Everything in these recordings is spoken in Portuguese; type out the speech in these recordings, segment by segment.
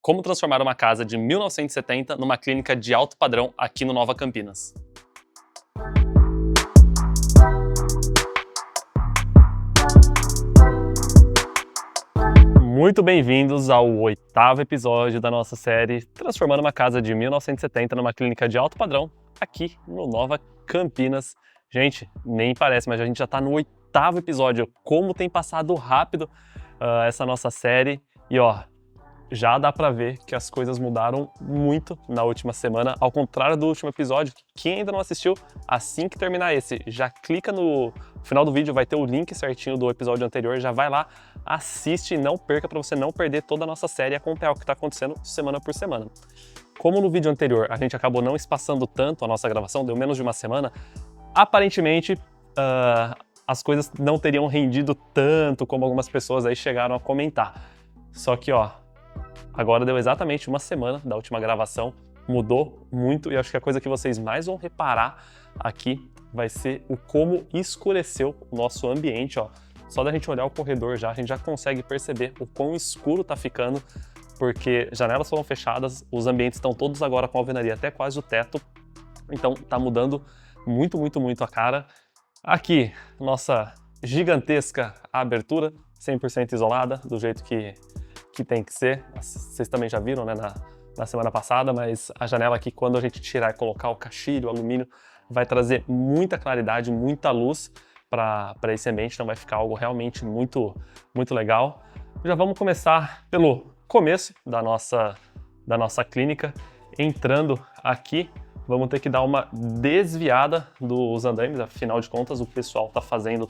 Como transformar uma casa de 1970 numa clínica de alto padrão aqui no Nova Campinas. Muito bem-vindos ao 8º episódio da nossa série Transformando uma casa de 1970 numa clínica de alto padrão aqui no Nova Campinas. Gente, nem parece, mas a gente já está no 8º episódio. Como tem passado rápido essa nossa série. E ó, já dá pra ver que as coisas mudaram muito na última semana, ao contrário do último episódio. Quem ainda não assistiu, assim que terminar esse, já clica no final do vídeo, vai ter o link certinho do episódio anterior, já vai lá, assiste e não perca para você não perder toda a nossa série e acompanhar o que está acontecendo semana por semana. Como no vídeo anterior a gente acabou não espaçando tanto a nossa gravação, deu menos de uma semana, aparentemente as coisas não teriam rendido tanto como algumas pessoas aí chegaram a comentar. Só que ó, agora deu exatamente uma semana da última gravação, mudou muito e acho que a coisa que vocês mais vão reparar aqui vai ser o como escureceu o nosso ambiente, ó. Só da gente olhar o corredor já, a gente já consegue perceber o quão escuro tá ficando, porque janelas foram fechadas, os ambientes estão todos agora com alvenaria até quase o teto, então tá mudando muito a cara. Aqui, nossa gigantesca abertura, 100% isolada, do jeito que tem que ser. Vocês também já viram, né, na semana passada, mas a janela aqui, quando a gente tirar e colocar o caixilho, o alumínio, vai trazer muita claridade, muita luz para esse ambiente, então vai ficar algo realmente muito legal. Já vamos começar pelo começo da nossa clínica. Entrando aqui, vamos ter que dar uma desviada dos andames, afinal de contas o pessoal tá fazendo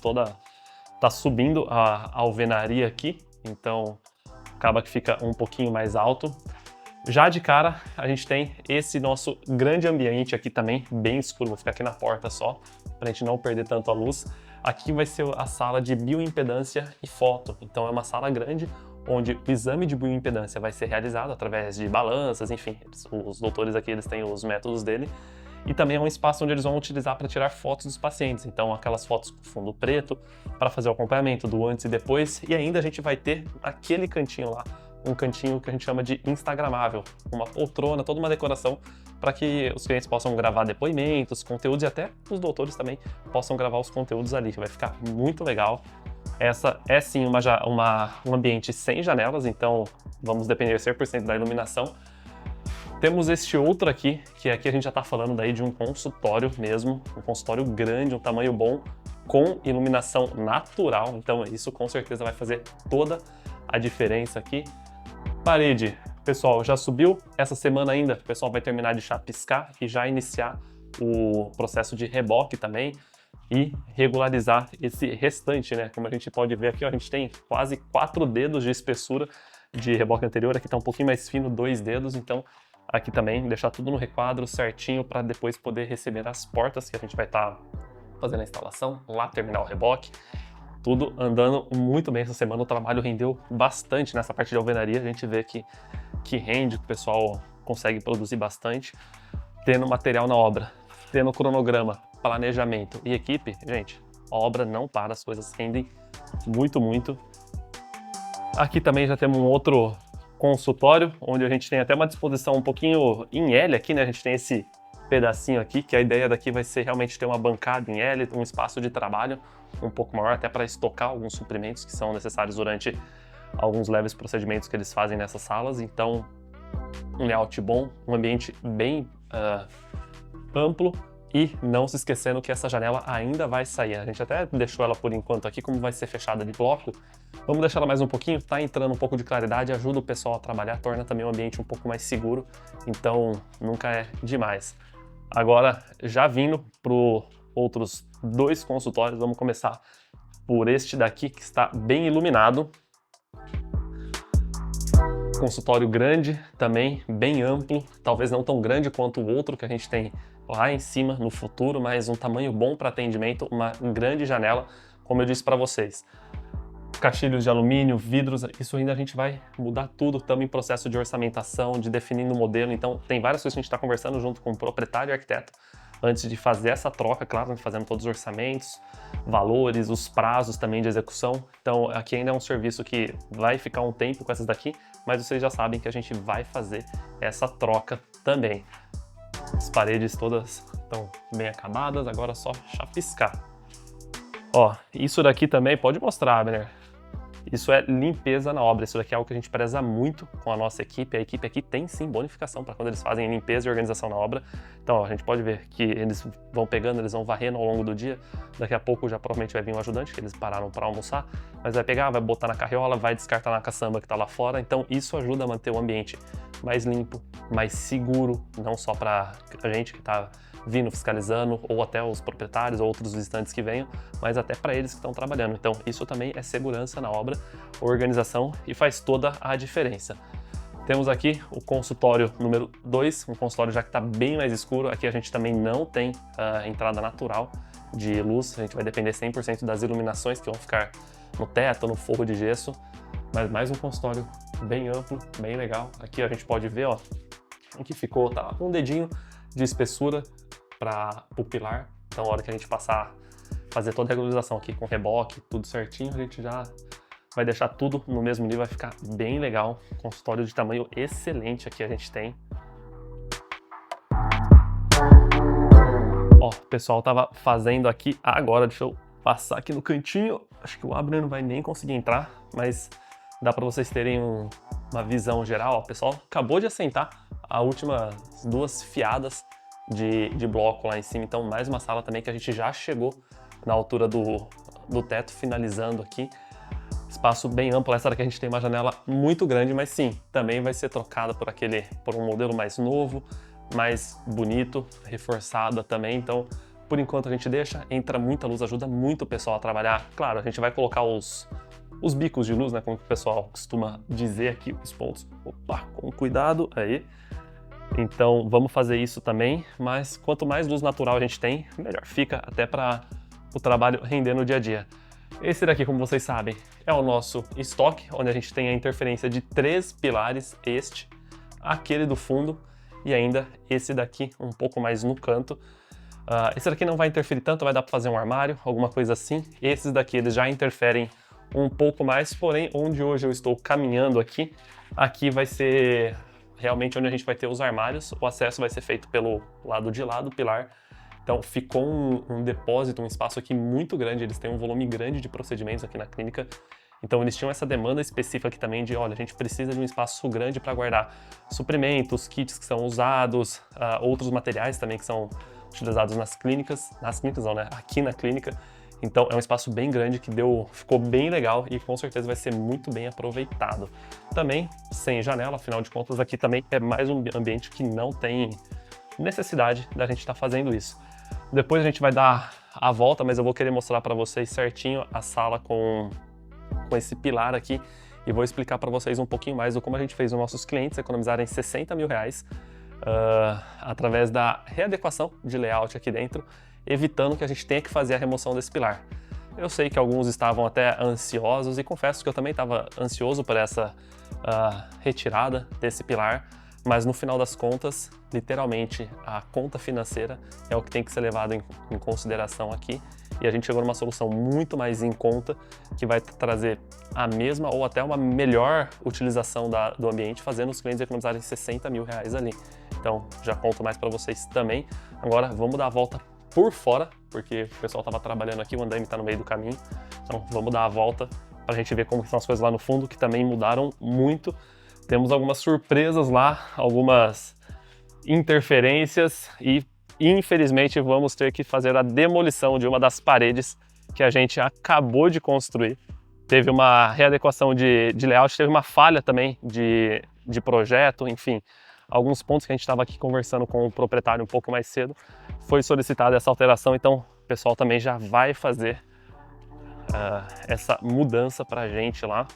tá subindo a alvenaria aqui, então acaba que fica um pouquinho mais alto. Já de cara, a gente tem esse nosso grande ambiente aqui também, bem escuro. Vou ficar aqui na porta só, pra gente não perder tanto a luz. Aqui vai ser a sala de bioimpedância e foto. Então é uma sala grande, onde o exame de bioimpedância vai ser realizado através de balanças, enfim. Os doutores aqui, eles têm os métodos dele. E também é um espaço onde eles vão utilizar para tirar fotos dos pacientes. Então, aquelas fotos com fundo preto, para fazer o acompanhamento do antes e depois. E ainda a gente vai ter aquele cantinho lá, um cantinho que a gente chama de instagramável. Uma poltrona, toda uma decoração para que os clientes possam gravar depoimentos, conteúdos e até os doutores também possam gravar os conteúdos ali, que vai ficar muito legal. Essa é sim um ambiente sem janelas, então vamos depender 100% da iluminação. Temos este outro aqui, que aqui a gente já está falando daí de um consultório mesmo, um consultório grande, um tamanho bom, com iluminação natural, então isso com certeza vai fazer toda a diferença aqui. Parede, pessoal, já subiu, essa semana ainda o pessoal vai terminar de chapiscar e já iniciar o processo de reboque também e regularizar esse restante, né? Como a gente pode ver aqui, ó, a gente tem quase 4 dedos de espessura de reboque anterior, aqui está um pouquinho mais fino, 2 dedos, então aqui também deixar tudo no requadro certinho para depois poder receber as portas que a gente vai estar fazendo a instalação, lá terminar o reboque. Tudo andando muito bem essa semana, o trabalho rendeu bastante nessa parte de alvenaria, a gente vê que rende, que o pessoal consegue produzir bastante. Tendo material na obra, tendo cronograma, planejamento e equipe, gente, a obra não para, as coisas rendem muito. Aqui também já temos um outro consultório, onde a gente tem até uma disposição um pouquinho em L aqui, né? A gente tem esse pedacinho aqui, que a ideia daqui vai ser realmente ter uma bancada em L, um espaço de trabalho um pouco maior, até para estocar alguns suprimentos que são necessários durante alguns leves procedimentos que eles fazem nessas salas. Então, um layout bom, um ambiente bem amplo. E não se esquecendo que essa janela ainda vai sair. A gente até deixou ela por enquanto aqui, como vai ser fechada de bloco. Vamos deixar ela mais um pouquinho, tá entrando um pouco de claridade, ajuda o pessoal a trabalhar, torna também o ambiente um pouco mais seguro, então nunca é demais. Agora, já vindo para outros 2 consultórios, vamos começar por este daqui, que está bem iluminado. Consultório grande, também bem amplo, talvez não tão grande quanto o outro que a gente tem lá em cima no futuro, mas um tamanho bom para atendimento, uma grande janela, como eu disse para vocês. Caixilhos de alumínio, vidros, isso ainda a gente vai mudar tudo, estamos em processo de orçamentação, de definindo o modelo, então tem várias coisas que a gente está conversando junto com o proprietário e arquiteto antes de fazer essa troca, claro, fazendo todos os orçamentos, valores, os prazos também de execução. Então aqui ainda é um serviço que vai ficar um tempo com essas daqui, mas vocês já sabem que a gente vai fazer essa troca também. As paredes todas estão bem acabadas, agora é só chapiscar. Ó, isso daqui também pode mostrar, Abner. Isso é limpeza na obra, isso daqui é algo que a gente preza muito com a nossa equipe. A equipe aqui tem sim bonificação para quando eles fazem limpeza e organização na obra. Então ó, a gente pode ver que eles vão pegando, eles vão varrendo ao longo do dia. Daqui a pouco já provavelmente vai vir um ajudante, que eles pararam para almoçar, mas vai pegar, vai botar na carriola, vai descartar na caçamba que está lá fora. Então isso ajuda a manter o ambiente mais limpo, mais seguro, não só para a gente que está vindo fiscalizando, ou até os proprietários ou outros visitantes que venham, mas até para eles que estão trabalhando. Então isso também é segurança na obra, organização, e faz toda a diferença. Temos aqui o consultório número 2, um consultório já que está bem mais escuro. Aqui a gente também não tem entrada natural de luz, a gente vai depender 100% das iluminações que vão ficar no teto, no forro de gesso, mas mais um consultório bem amplo, bem legal. Aqui a gente pode ver, ó, aqui ficou, tá um dedinho de espessura para o pilar, então a hora que a gente passar, fazer toda a regularização aqui com reboque, tudo certinho, a gente já vai deixar tudo no mesmo nível, vai ficar bem legal. Consultório de tamanho excelente aqui a gente tem. Ó, o pessoal tava fazendo aqui agora, deixa eu passar aqui no cantinho, acho que o Abner não vai nem conseguir entrar, mas dá para vocês terem uma visão geral. Ó, o pessoal acabou de assentar as últimas 2 fiadas de bloco lá em cima, então mais uma sala também que a gente já chegou na altura do teto, finalizando aqui. Espaço bem amplo, essa hora que a gente tem uma janela muito grande, mas sim, também vai ser trocada por um modelo mais novo, mais bonito, reforçada também. Então, por enquanto a gente deixa, entra muita luz, ajuda muito o pessoal a trabalhar. Claro, a gente vai colocar os bicos de luz, né, como o pessoal costuma dizer aqui, os pontos. Opa, com cuidado, aí. Então vamos fazer isso também, mas quanto mais luz natural a gente tem, melhor fica até para o trabalho render no dia a dia. Esse daqui, como vocês sabem, é o nosso estoque, onde a gente tem a interferência de 3 pilares, este, aquele do fundo e ainda esse daqui um pouco mais no canto. Esse daqui não vai interferir tanto, vai dar para fazer um armário, alguma coisa assim. Esses daqui eles já interferem um pouco mais, porém onde hoje eu estou caminhando aqui vai ser realmente onde a gente vai ter os armários. O acesso vai ser feito pelo lado de lá do pilar. Então ficou um depósito, um espaço aqui muito grande, eles têm um volume grande de procedimentos aqui na clínica. Então eles tinham essa demanda específica aqui também de, olha, a gente precisa de um espaço grande para guardar suprimentos, kits que são usados, outros materiais também que são utilizados nas clínicas não, né? Aqui na clínica. Então é um espaço bem grande que ficou bem legal e com certeza vai ser muito bem aproveitado. Também sem janela, afinal de contas aqui também é mais um ambiente que não tem necessidade da gente estar fazendo isso. Depois a gente vai dar a volta, mas eu vou querer mostrar para vocês certinho a sala com esse pilar aqui e vou explicar para vocês um pouquinho mais do como a gente fez os nossos clientes economizarem 60 mil reais através da readequação de layout aqui dentro, evitando que a gente tenha que fazer a remoção desse pilar. Eu sei que alguns estavam até ansiosos e confesso que eu também estava ansioso por essa retirada desse pilar, mas no final das contas, literalmente, a conta financeira é o que tem que ser levado em consideração aqui e a gente chegou numa solução muito mais em conta que vai trazer a mesma ou até uma melhor utilização do ambiente, fazendo os clientes economizarem 60 mil reais ali. Então, já conto mais para vocês também. Agora, vamos dar a volta por fora, porque o pessoal estava trabalhando aqui, o andaime está no meio do caminho. Então, vamos dar a volta para a gente ver como são as coisas lá no fundo, que também mudaram muito. Temos algumas surpresas lá, algumas interferências e, infelizmente, vamos ter que fazer a demolição de uma das paredes que a gente acabou de construir. Teve uma readequação de layout, teve uma falha também de projeto, enfim, alguns pontos que a gente estava aqui conversando com o proprietário um pouco mais cedo. Foi solicitada essa alteração, então o pessoal também já vai fazer essa mudança para a gente lá.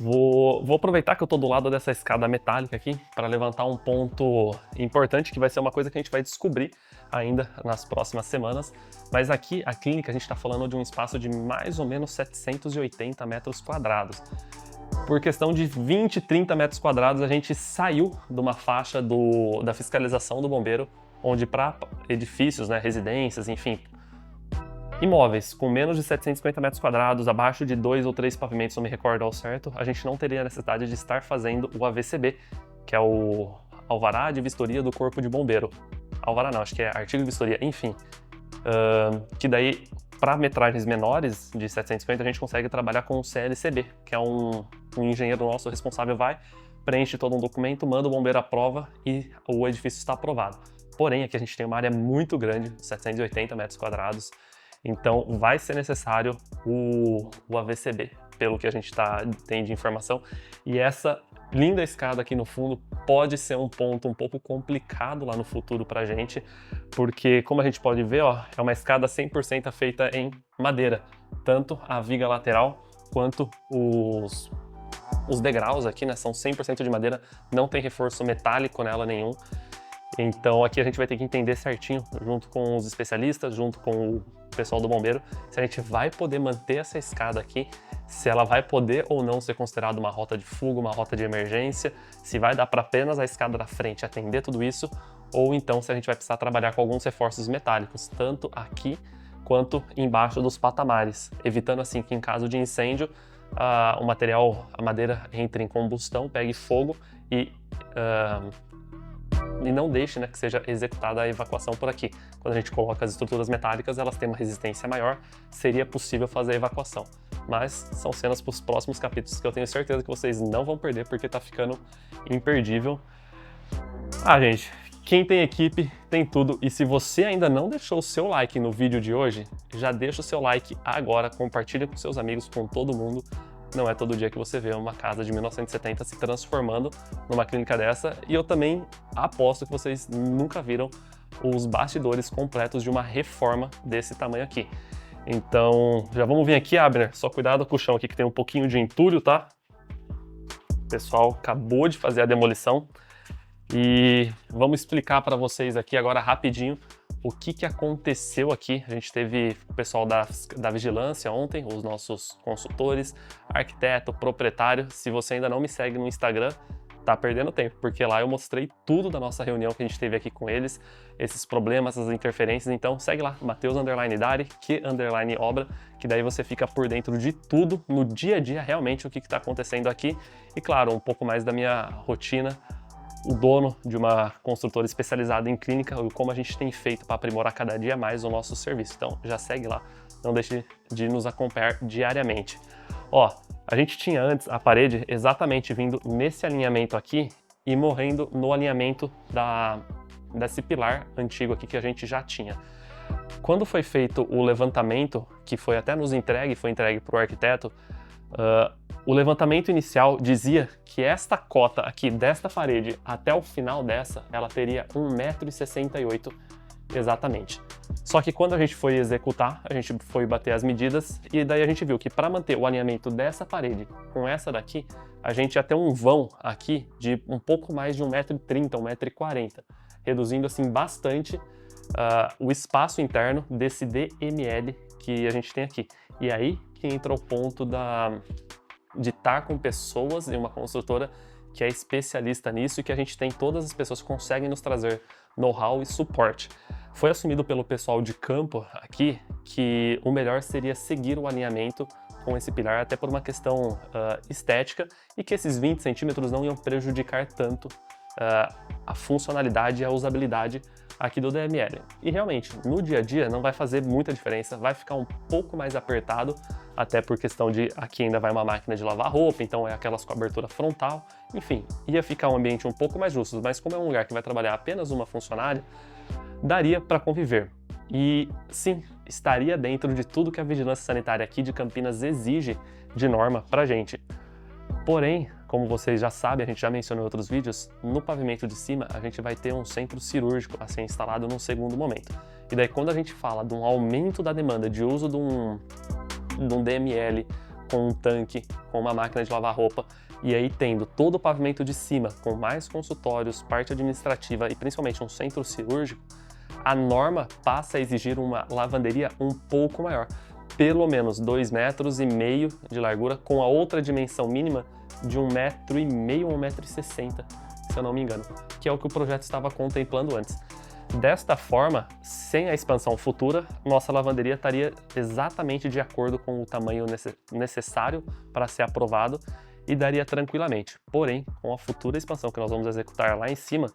Vou aproveitar que eu estou do lado dessa escada metálica aqui para levantar um ponto importante que vai ser uma coisa que a gente vai descobrir ainda nas próximas semanas. Mas aqui a clínica a gente está falando de um espaço de mais ou menos 780 metros quadrados. Por questão de 20, 30 metros quadrados a gente saiu de uma faixa da fiscalização do bombeiro, onde para edifícios, né, residências, enfim, Imóveis com menos de 750 metros quadrados, abaixo de 2 ou 3 pavimentos, não me recordo ao certo, a gente não teria necessidade de estar fazendo o AVCB, que é o Alvará de Vistoria do Corpo de Bombeiro. Alvará não, acho que é Artigo de Vistoria, enfim. Que daí, para metragens menores de 750, a gente consegue trabalhar com o CLCB, que é um engenheiro nosso responsável preenche todo um documento, manda o bombeiro à prova e o edifício está aprovado. Porém, aqui a gente tem uma área muito grande, 780 metros quadrados, então vai ser necessário o AVCB, pelo que a gente tem de informação. E essa linda escada aqui no fundo pode ser um ponto um pouco complicado lá no futuro pra gente, porque como a gente pode ver, ó, é uma escada 100% feita em madeira, tanto a viga lateral quanto os degraus aqui, né, são 100% de madeira, não tem reforço metálico nela nenhum. Então aqui a gente vai ter que entender certinho, junto com os especialistas, junto com o pessoal do bombeiro, se a gente vai poder manter essa escada aqui, se ela vai poder ou não ser considerada uma rota de fuga, uma rota de emergência, se vai dar para apenas a escada da frente atender tudo isso, ou então se a gente vai precisar trabalhar com alguns reforços metálicos, tanto aqui quanto embaixo dos patamares, evitando assim que em caso de incêndio, a madeira entre em combustão, pegue fogo e não deixe, né, que seja executada a evacuação por aqui. Quando a gente coloca as estruturas metálicas, elas têm uma resistência maior, seria possível fazer a evacuação. Mas são cenas para os próximos capítulos que eu tenho certeza que vocês não vão perder, porque tá ficando imperdível. Gente, quem tem equipe tem tudo, e se você ainda não deixou o seu like no vídeo de hoje, já deixa o seu like agora, compartilha com seus amigos, com todo mundo. Não é todo dia que você vê uma casa de 1970 se transformando numa clínica dessa, e eu também aposto que vocês nunca viram os bastidores completos de uma reforma desse tamanho aqui. Então, já vamos vir aqui, Abner, só cuidado com o chão aqui que tem um pouquinho de entulho, tá? O pessoal acabou de fazer a demolição e vamos explicar para vocês aqui agora rapidinho o que aconteceu aqui. A gente teve o pessoal da vigilância ontem, os nossos consultores, arquiteto, proprietário. Se você ainda não me segue no Instagram, tá perdendo tempo, porque lá eu mostrei tudo da nossa reunião que a gente teve aqui com eles, esses problemas, essas interferências. Então segue lá, Mateus_Dari, que_obra, que daí você fica por dentro de tudo, no dia a dia, realmente o que está acontecendo aqui. E claro, um pouco mais da minha rotina, o dono de uma construtora especializada em clínica, e como a gente tem feito para aprimorar cada dia mais o nosso serviço. Então já segue lá, não deixe de nos acompanhar diariamente. Ó, a gente tinha antes a parede exatamente vindo nesse alinhamento aqui e morrendo no alinhamento desse pilar antigo aqui que a gente já tinha. Quando foi feito o levantamento, que foi até nos entregue, foi entregue para o arquiteto, o levantamento inicial dizia que esta cota aqui desta parede até o final dessa, ela teria 1,68 m exatamente. Só que quando a gente foi executar, a gente foi bater as medidas e daí a gente viu que para manter o alinhamento dessa parede com essa daqui, a gente ia ter um vão aqui de um pouco mais de 1,30 m, 1,40 m, reduzindo assim bastante o espaço interno desse DML que a gente tem aqui. E aí que entra o ponto de estar com pessoas em uma construtora que é especialista nisso e que a gente tem todas as pessoas que conseguem nos trazer know-how e suporte. Foi assumido pelo pessoal de campo aqui que o melhor seria seguir o alinhamento com esse pilar, até por uma questão estética, e que esses 20 centímetros não iam prejudicar tanto a funcionalidade e a usabilidade aqui do DML. E realmente, no dia a dia não vai fazer muita diferença, vai ficar um pouco mais apertado, até por questão de aqui ainda vai uma máquina de lavar roupa, então é aquelas com abertura frontal, enfim, ia ficar um ambiente um pouco mais justo, mas como é um lugar que vai trabalhar apenas uma funcionária, daria para conviver. E sim, estaria dentro de tudo que a vigilância sanitária aqui de Campinas exige de norma pra gente. Porém, como vocês já sabem, a gente já mencionou em outros vídeos, no pavimento de cima a gente vai ter um centro cirúrgico a ser instalado num segundo momento. E daí quando a gente fala de um aumento da demanda de uso de um DML com um tanque, com uma máquina de lavar roupa, e aí tendo todo o pavimento de cima com mais consultórios, parte administrativa e principalmente um centro cirúrgico, a norma passa a exigir uma lavanderia um pouco maior, pelo menos 2,5 metros de largura, com a outra dimensão mínima de 1,5 m ou 1,60 m, se eu não me engano, que é o que o projeto estava contemplando antes. Desta forma, sem a expansão futura, nossa lavanderia estaria exatamente de acordo com o tamanho necessário para ser aprovado e daria tranquilamente. Porém, com a futura expansão que nós vamos executar lá em cima,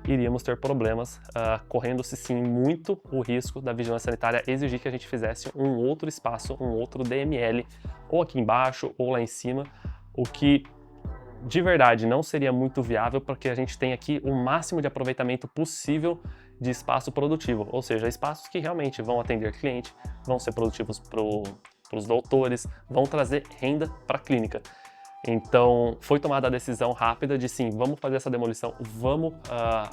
iríamos ter problemas, correndo-se sim muito o risco da vigilância sanitária exigir que a gente fizesse um outro espaço, um outro DML, ou aqui embaixo ou lá em cima, o que de verdade não seria muito viável, porque a gente tem aqui o máximo de aproveitamento possível de espaço produtivo, ou seja, espaços que realmente vão atender cliente, vão ser produtivos para os doutores, vão trazer renda para a clínica. Então foi tomada a decisão rápida de sim, vamos fazer essa demolição, vamos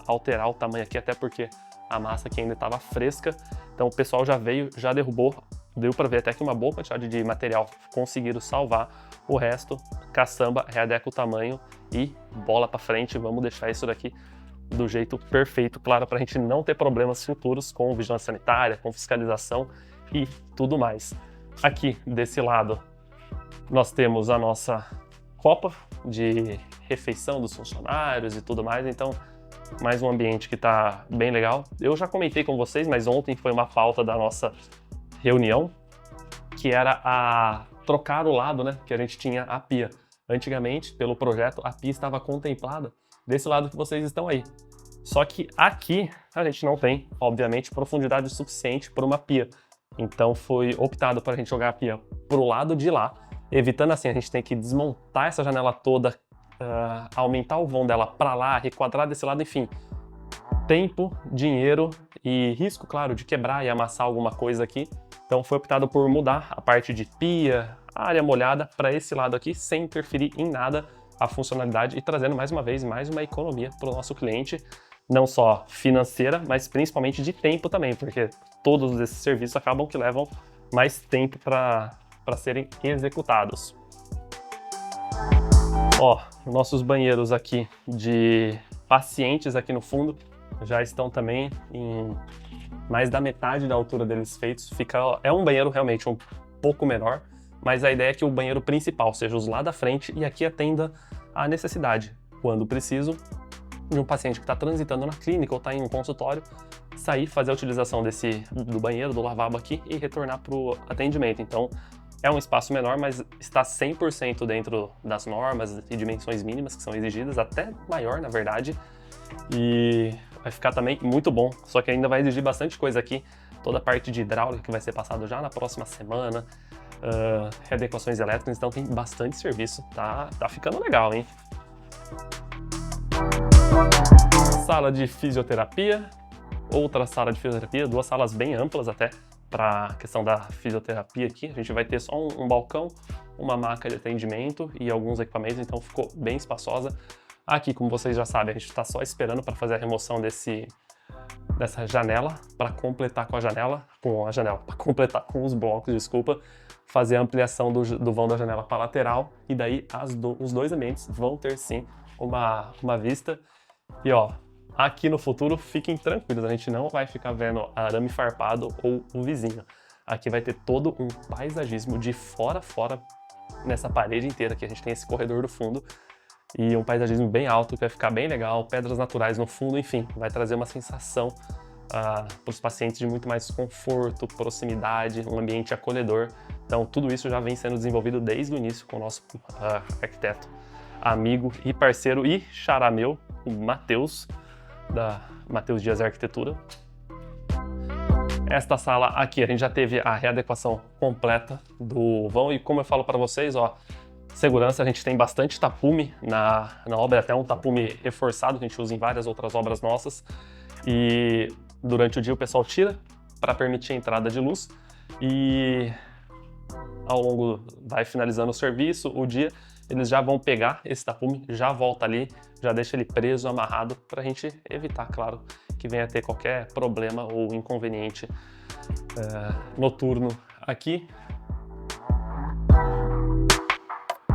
alterar o tamanho aqui, até porque a massa aqui ainda estava fresca, então o pessoal já veio, já derrubou, deu para ver até que uma boa quantidade de material conseguiram salvar, o resto, caçamba, readeca o tamanho e bola para frente, vamos deixar isso daqui do jeito perfeito, claro, para a gente não ter problemas futuros com vigilância sanitária, com fiscalização e tudo mais. Aqui, desse lado, nós temos a nossa copa de refeição dos funcionários e tudo mais, então mais um ambiente que está bem legal. Eu já comentei com vocês, mas ontem foi uma pauta da nossa reunião, que era trocar o lado, né, que a gente tinha a pia. Antigamente, pelo projeto, a pia estava contemplada desse lado que vocês estão aí. Só que aqui a gente não tem, obviamente, profundidade suficiente para uma pia. Então foi optado para a gente jogar a pia para o lado de lá, evitando assim a gente tem que desmontar essa janela toda, aumentar o vão dela para lá, requadrar desse lado, enfim. Tempo, dinheiro e risco, claro, de quebrar e amassar alguma coisa aqui. Então foi optado por mudar a parte de pia, área molhada, para esse lado aqui, sem interferir em nada a funcionalidade e trazendo mais uma vez mais uma economia para o nosso cliente, não só financeira, mas principalmente de tempo também, porque todos esses serviços acabam que levam mais tempo para serem executados. Ó, nossos banheiros aqui de pacientes aqui no fundo já estão também em mais da metade da altura deles feitos. É um banheiro realmente um pouco menor, mas a ideia é que o banheiro principal seja os lá da frente e aqui atenda à necessidade, quando preciso, de um paciente que está transitando na clínica ou está em um consultório, sair, fazer a utilização do banheiro, do lavabo aqui e retornar para o atendimento. Então, é um espaço menor, mas está 100% dentro das normas e dimensões mínimas que são exigidas, até maior, na verdade, e vai ficar também muito bom, só que ainda vai exigir bastante coisa aqui, toda a parte de hidráulica que vai ser passado já na próxima semana, readequações elétricas, então tem bastante serviço, tá ficando legal, hein? Sala de fisioterapia, outra sala de fisioterapia, duas salas bem amplas até para a questão da fisioterapia aqui. A gente vai ter só um balcão, uma maca de atendimento e alguns equipamentos, então ficou bem espaçosa. Aqui, como vocês já sabem, a gente está só esperando para fazer a remoção dessa janela, para completar para completar com os blocos, desculpa, fazer a ampliação do vão da janela para a lateral, e daí os dois ambientes vão ter sim uma vista. E ó, aqui no futuro, fiquem tranquilos, a gente não vai ficar vendo arame farpado ou o vizinho. Aqui vai ter todo um paisagismo de fora a fora nessa parede inteira, que a gente tem esse corredor do fundo, e um paisagismo bem alto, que vai ficar bem legal, pedras naturais no fundo, enfim, vai trazer uma sensação para os pacientes de muito mais conforto, proximidade, um ambiente acolhedor. Então tudo isso já vem sendo desenvolvido desde o início com o nosso arquiteto, amigo e parceiro e xará meu, o Matheus, da Matheus Dias Arquitetura. Esta sala aqui, a gente já teve a readequação completa do vão, e como eu falo para vocês, ó, segurança, a gente tem bastante tapume na obra, até um tapume reforçado que a gente usa em várias outras obras nossas, e durante o dia o pessoal tira para permitir a entrada de luz, e ao longo vai finalizando o serviço, o dia, eles já vão pegar esse tapume, já volta ali, já deixa ele preso, amarrado, para a gente evitar, claro, que venha a ter qualquer problema ou inconveniente noturno aqui.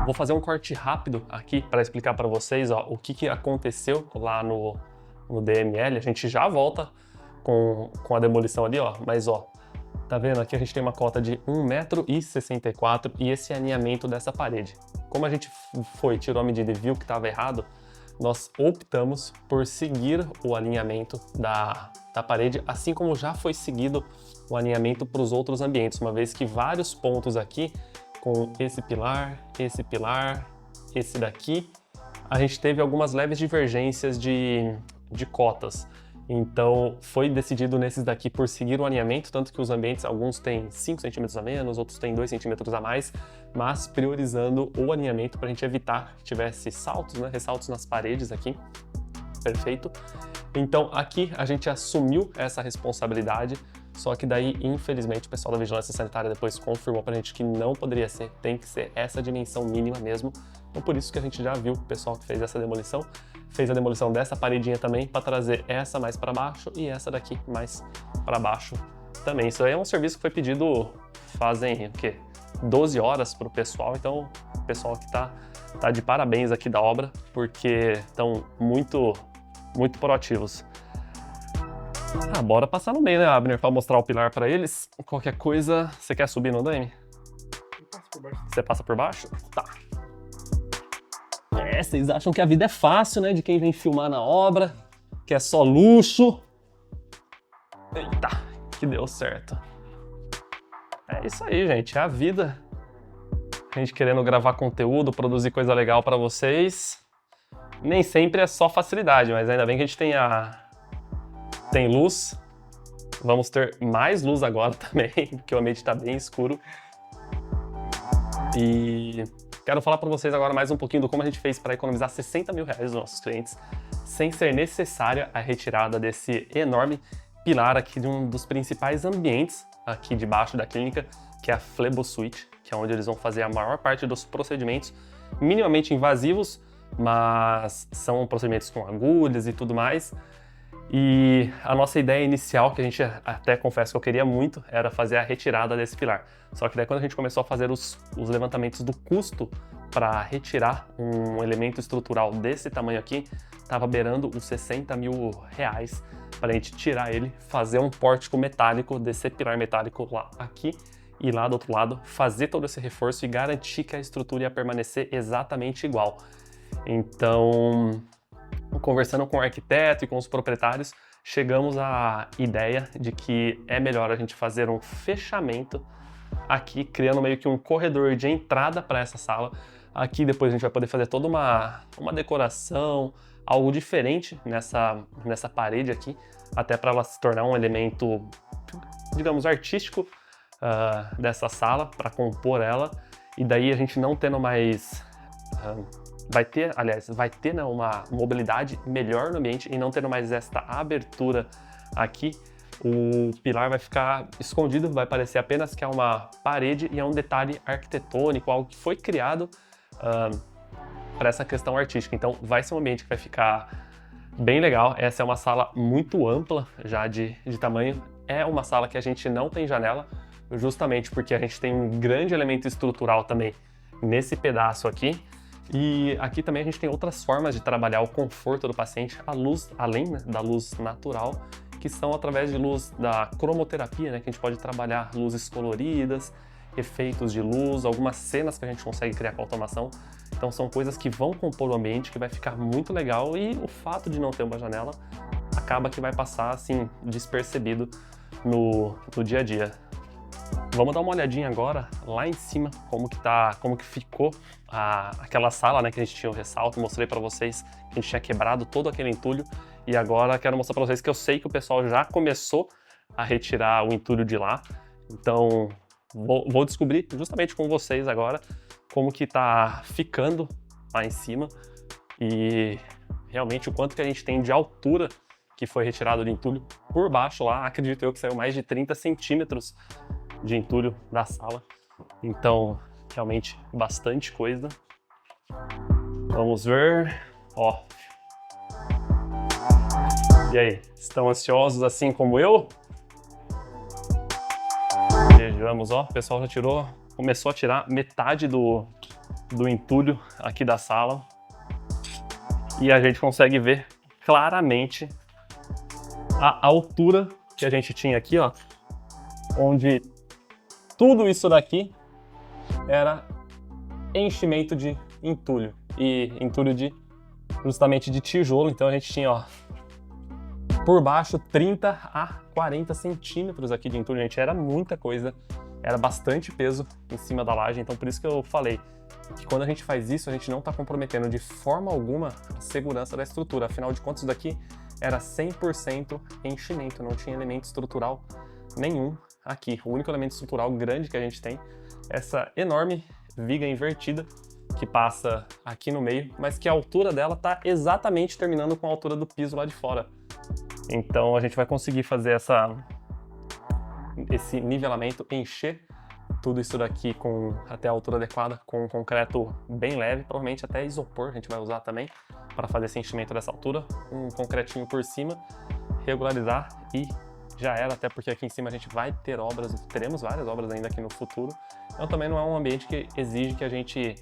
Vou fazer um corte rápido aqui para explicar para vocês, ó, o que aconteceu lá no DML. A gente já volta com a demolição ali, ó, mas ó, tá vendo? Aqui a gente tem uma cota de 1,64 m e esse alinhamento dessa parede. Como a gente tirou a medida e viu que estava errado, nós optamos por seguir o alinhamento da parede, assim como já foi seguido o alinhamento para os outros ambientes, uma vez que vários pontos aqui, com esse pilar, esse daqui, a gente teve algumas leves divergências de cotas. Então foi decidido nesses daqui por seguir o alinhamento, tanto que os ambientes, alguns têm 5 centímetros a menos, outros têm 2 centímetros a mais, mas priorizando o alinhamento para a gente evitar que tivesse saltos, né, ressaltos nas paredes aqui. Perfeito? Então aqui a gente assumiu essa responsabilidade, só que daí, infelizmente, o pessoal da Vigilância Sanitária depois confirmou pra gente que não poderia ser, tem que ser essa dimensão mínima mesmo. Então por isso que a gente já viu o pessoal que fez essa demolição, fez a demolição dessa paredinha também para trazer essa mais para baixo e essa daqui mais para baixo também. Isso aí é um serviço que foi pedido fazem, o quê? 12 horas pro pessoal, então o pessoal que tá de parabéns aqui da obra, porque estão muito proativos. Bora passar no meio, né, Abner, para mostrar o pilar para eles. Qualquer coisa, você quer subir no andaime? Você passa por baixo? Tá. Vocês acham que a vida é fácil, né, de quem vem filmar na obra, que é só luxo. Eita, que deu certo. É isso aí, gente, é a vida. A gente querendo gravar conteúdo, produzir coisa legal para vocês. Nem sempre é só facilidade, mas ainda bem que a gente tem luz. Vamos ter mais luz agora também, porque o ambiente está bem escuro. E quero falar para vocês agora mais um pouquinho do como a gente fez para economizar 60 mil reais dos nossos clientes, sem ser necessária a retirada desse enorme pilar aqui de um dos principais ambientes aqui debaixo da clínica, que é a Flebo Suite, que é onde eles vão fazer a maior parte dos procedimentos minimamente invasivos, mas são procedimentos com agulhas e tudo mais. E a nossa ideia inicial, que a gente até confesso que eu queria muito, era fazer a retirada desse pilar. Só que daí quando a gente começou a fazer os levantamentos do custo para retirar um elemento estrutural desse tamanho aqui, estava beirando os 60 mil reais para a gente tirar ele, fazer um pórtico metálico, descer pilar metálico lá aqui e lá do outro lado, fazer todo esse reforço e garantir que a estrutura ia permanecer exatamente igual. Então, conversando com o arquiteto e com os proprietários, chegamos à ideia de que é melhor a gente fazer um fechamento aqui, criando meio que um corredor de entrada para essa sala. Aqui depois a gente vai poder fazer toda uma decoração, algo diferente nessa parede aqui, até para ela se tornar um elemento, digamos, artístico dessa sala, para compor ela. E daí a gente não tendo mais... vai ter né, uma mobilidade melhor no ambiente e não tendo mais esta abertura aqui, o pilar vai ficar escondido, vai parecer apenas que é uma parede e é um detalhe arquitetônico, algo que foi criado para essa questão artística. Então vai ser um ambiente que vai ficar bem legal. Essa é uma sala muito ampla já de tamanho. É uma sala que a gente não tem janela, justamente porque a gente tem um grande elemento estrutural também nesse pedaço aqui. E aqui também a gente tem outras formas de trabalhar o conforto do paciente, a luz, além da luz natural, que são através de luz da cromoterapia, né, que a gente pode trabalhar luzes coloridas, efeitos de luz, algumas cenas que a gente consegue criar com automação. Então são coisas que vão compor o ambiente, que vai ficar muito legal, e o fato de não ter uma janela acaba que vai passar assim despercebido no dia a dia. Vamos dar uma olhadinha agora lá em cima como que ficou aquela sala, né, que a gente tinha o ressalto. Mostrei para vocês que a gente tinha quebrado todo aquele entulho e agora quero mostrar para vocês que eu sei que o pessoal já começou a retirar o entulho de lá. Então vou descobrir justamente com vocês agora como que tá ficando lá em cima e realmente o quanto que a gente tem de altura que foi retirado de entulho por baixo lá. Acredito eu que saiu mais de 30 centímetros de entulho da sala, então realmente bastante coisa. Vamos ver, ó. E aí, estão ansiosos assim como eu? Vejamos, ó, o pessoal já começou a tirar metade do entulho aqui da sala e a gente consegue ver claramente a altura que a gente tinha aqui, ó, onde tudo isso daqui era enchimento de entulho, e entulho de justamente de tijolo, então a gente tinha, ó, por baixo 30 a 40 centímetros aqui de entulho, gente, era muita coisa, era bastante peso em cima da laje, então por isso que eu falei que quando a gente faz isso, a gente não está comprometendo de forma alguma a segurança da estrutura, afinal de contas isso daqui era 100% enchimento, não tinha elemento estrutural nenhum aqui. O único elemento estrutural grande que a gente tem é essa enorme viga invertida que passa aqui no meio, mas que a altura dela está exatamente terminando com a altura do piso lá de fora. Então a gente vai conseguir fazer esse nivelamento, encher tudo isso daqui até a altura adequada, com um concreto bem leve, provavelmente até isopor a gente vai usar também para fazer esse enchimento dessa altura, um concretinho por cima, regularizar e já era, até porque aqui em cima a gente vai ter obras, teremos várias obras ainda aqui no futuro, então também não é um ambiente que exige que a gente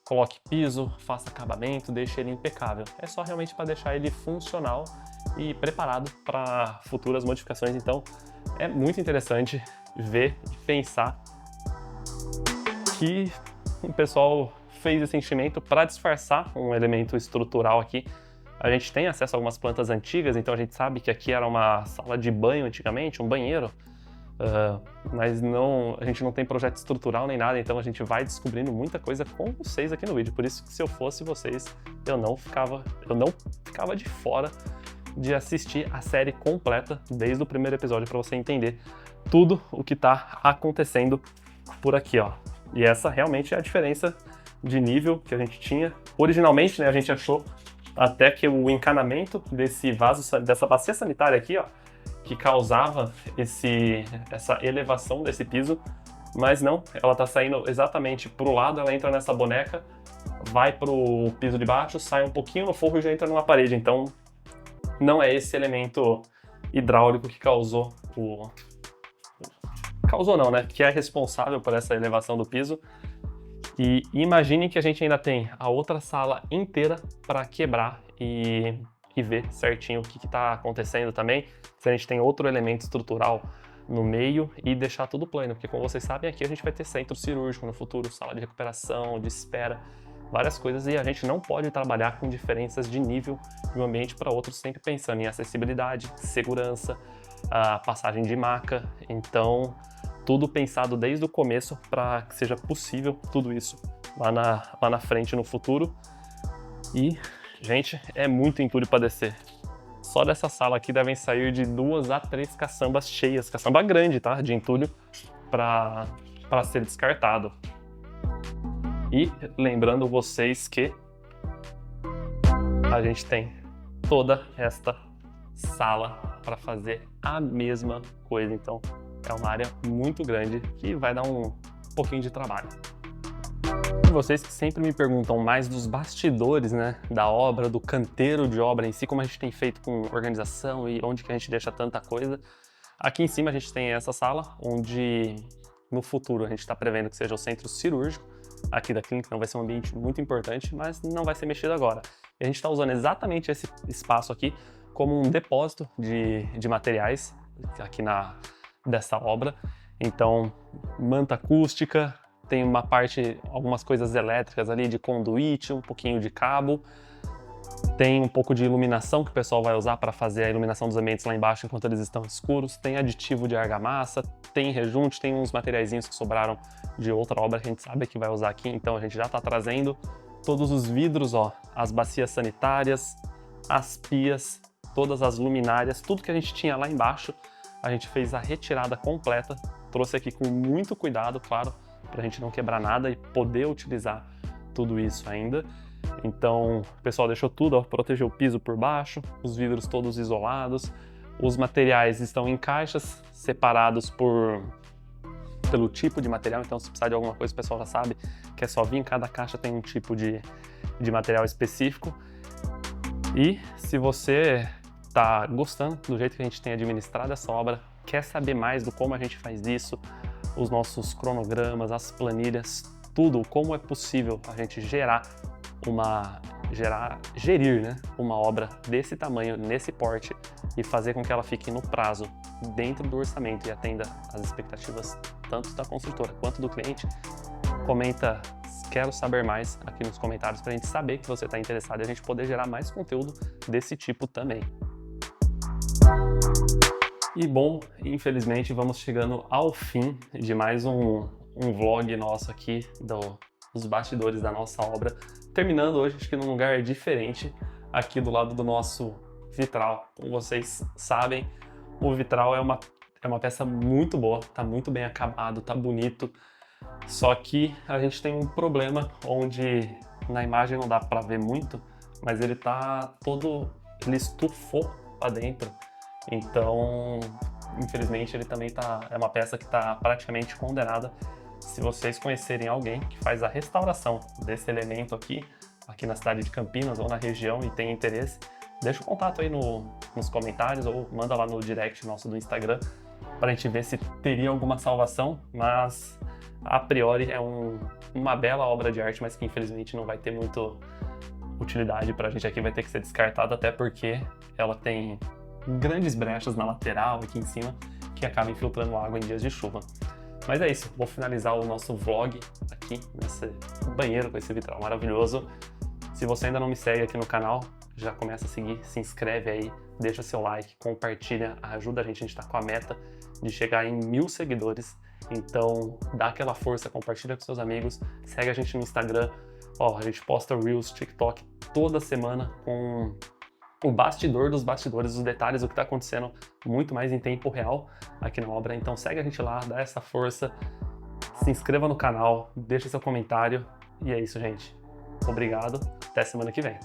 coloque piso, faça acabamento, deixe ele impecável, é só realmente para deixar ele funcional e preparado para futuras modificações, então é muito interessante ver e pensar que o pessoal fez esse enchimento para disfarçar um elemento estrutural aqui. A gente tem acesso a algumas plantas antigas, então a gente sabe que aqui era uma sala de banho antigamente, um banheiro, mas a gente não tem projeto estrutural nem nada, então a gente vai descobrindo muita coisa com vocês aqui no vídeo. Por isso que se eu fosse vocês, eu não ficava de fora de assistir a série completa desde o primeiro episódio para você entender tudo o que está acontecendo por aqui, ó. E essa realmente é a diferença de nível que a gente tinha. Originalmente, né, a gente achou até que o encanamento desse vaso, dessa bacia sanitária aqui, ó, que causava essa elevação desse piso, mas não, ela tá saindo exatamente pro lado, ela entra nessa boneca, vai pro piso de baixo, sai um pouquinho no forro e já entra numa parede, então não é esse elemento hidráulico que causou não, né? Que é responsável por essa elevação do piso. E imagine que a gente ainda tem a outra sala inteira para quebrar e ver certinho o que está acontecendo também. Se a gente tem outro elemento estrutural no meio e deixar tudo plano, porque como vocês sabem, aqui a gente vai ter centro cirúrgico no futuro, sala de recuperação, de espera, várias coisas, e a gente não pode trabalhar com diferenças de nível de um ambiente para outro, sempre pensando em acessibilidade, segurança, a passagem de maca, então tudo pensado desde o começo para que seja possível tudo isso lá na frente no futuro. E, gente, é muito entulho para descer. Só dessa sala aqui devem sair de 2 a 3 caçambas cheias, caçamba grande, tá? De entulho para ser descartado. E lembrando vocês que a gente tem toda esta sala para fazer a mesma coisa, então é uma área muito grande que vai dar um pouquinho de trabalho. E vocês que sempre me perguntam mais dos bastidores, né, da obra, do canteiro de obra em si, como a gente tem feito com organização e onde que a gente deixa tanta coisa. Aqui em cima a gente tem essa sala, onde no futuro a gente está prevendo que seja o centro cirúrgico aqui da clínica, não vai ser um ambiente muito importante, mas não vai ser mexido agora. E a gente está usando exatamente esse espaço aqui como um depósito de materiais aqui dessa obra. Então, manta acústica, tem uma parte, algumas coisas elétricas ali de conduíte, um pouquinho de cabo, tem um pouco de iluminação que o pessoal vai usar para fazer a iluminação dos ambientes lá embaixo enquanto eles estão escuros, tem aditivo de argamassa, tem rejunte, tem uns materiaizinhos que sobraram de outra obra que a gente sabe que vai usar aqui, então a gente já está trazendo todos os vidros, ó, as bacias sanitárias, as pias, todas as luminárias, tudo que a gente tinha lá embaixo. A gente fez a retirada completa, trouxe aqui com muito cuidado, claro, para a gente não quebrar nada e poder utilizar tudo isso ainda. Então, o pessoal deixou tudo, ó, protegeu o piso por baixo, os vidros todos isolados, os materiais estão em caixas separados pelo tipo de material, então se precisar de alguma coisa o pessoal já sabe que é só vir, cada caixa tem um tipo de material específico. E se você tá gostando do jeito que a gente tem administrado essa obra, quer saber mais do como a gente faz isso, os nossos cronogramas, as planilhas, tudo, como é possível a gente gerir, né, uma obra desse tamanho, nesse porte e fazer com que ela fique no prazo, dentro do orçamento e atenda às expectativas tanto da construtora quanto do cliente, comenta quero saber mais aqui nos comentários pra gente saber que você está interessado e a gente poder gerar mais conteúdo desse tipo também. E bom, infelizmente vamos chegando ao fim de mais um vlog nosso aqui dos bastidores da nossa obra. Terminando hoje, acho que num lugar diferente, aqui do lado do nosso vitral. Como vocês sabem, o vitral é uma peça muito boa, tá muito bem acabado, tá bonito. Só que a gente tem um problema onde na imagem não dá pra ver muito, mas ele ele estufou lá dentro. Então, infelizmente, ele também é uma peça que está praticamente condenada. Se vocês conhecerem alguém que faz a restauração desse elemento aqui na cidade de Campinas ou na região e tem interesse, deixa o contato aí nos comentários ou manda lá no direct nosso do Instagram para a gente ver se teria alguma salvação, mas a priori é uma bela obra de arte, mas que infelizmente não vai ter muita utilidade para a gente aqui, vai ter que ser descartada, até porque ela tem grandes brechas na lateral aqui em cima que acabam infiltrando água em dias de chuva. Mas é isso, vou finalizar o nosso vlog aqui nesse banheiro com esse vitral maravilhoso. Se você ainda não me segue aqui no canal, já começa a seguir, se inscreve aí, deixa seu like, compartilha, ajuda a gente tá com a meta de chegar em 1000 seguidores. Então dá aquela força, compartilha com seus amigos, segue a gente no Instagram. Ó, a gente posta Reels, TikTok toda semana com o bastidor dos bastidores, os detalhes do que está acontecendo muito mais em tempo real aqui na obra. Então segue a gente lá, dá essa força, se inscreva no canal, deixa seu comentário e é isso, gente. Obrigado, até semana que vem.